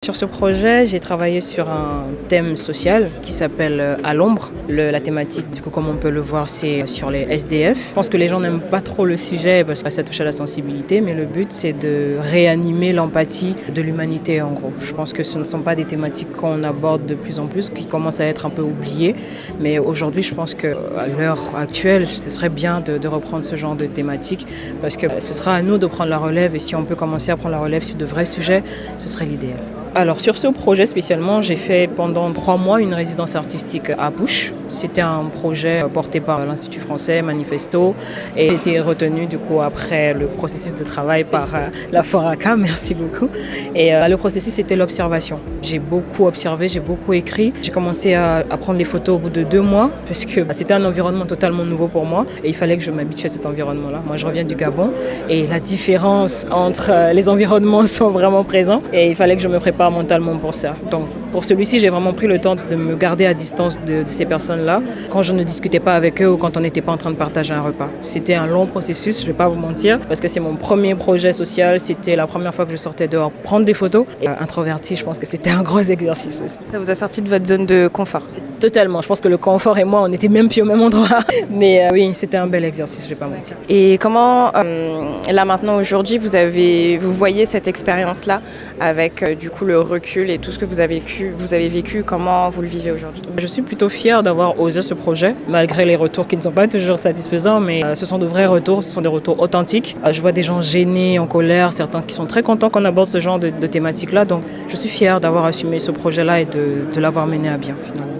Sur ce projet, j'ai travaillé sur un thème social qui s'appelle À l'ombre. La thématique, du coup, comme on peut le voir, c'est sur les SDF. Je pense que les gens n'aiment pas trop le sujet parce que ça touche à la sensibilité, mais le but, c'est de réanimer l'empathie de l'humanité, en gros. Je pense que ce ne sont pas des thématiques qu'on aborde de plus en plus, qui commencent à être un peu oubliées. Mais aujourd'hui, je pense qu'à l'heure actuelle, ce serait bien de reprendre ce genre de thématique parce que ce sera à nous de prendre la relève et si on peut commencer à prendre la relève sur de vrais sujets, ce serait l'idéal. Alors sur ce projet spécialement, j'ai fait pendant 3 mois une résidence artistique à Bouche. C'était un projet porté par l'Institut français, Manifesto, et j'ai été retenu du coup après le processus de travail par la FORACA, merci beaucoup. Et le processus c'était l'observation. J'ai beaucoup observé, j'ai beaucoup écrit. J'ai commencé à prendre les photos au bout de 2 mois parce que c'était un environnement totalement nouveau pour moi et il fallait que je m'habitue à cet environnement-là. Moi je reviens du Gabon et la différence entre les environnements sont vraiment présents et il fallait que je me prépare mentalement pour ça. Donc pour celui-ci, j'ai vraiment pris le temps de me garder à distance de ces personnes-là quand je ne discutais pas avec eux ou quand on n'était pas en train de partager un repas. C'était un long processus, je ne vais pas vous mentir, parce que c'est mon premier projet social, c'était la première fois que je sortais dehors prendre des photos. Et introverti, je pense que c'était un gros exercice aussi. Ça vous a sorti de votre zone de confort? Totalement, je pense que le confort et moi, on n'était même plus au même endroit. Mais oui, c'était un bel exercice, je ne vais pas mentir. Et comment, là maintenant, aujourd'hui, vous voyez cette expérience-là avec du coup le recul et tout ce que vous avez vécu, comment vous le vivez aujourd'hui? Je suis plutôt fière d'avoir osé ce projet, malgré les retours qui ne sont pas toujours satisfaisants, mais ce sont de vrais retours, ce sont des retours authentiques. Je vois des gens gênés, en colère, certains qui sont très contents qu'on aborde ce genre de thématique-là. Donc je suis fière d'avoir assumé ce projet-là et de l'avoir mené à bien finalement.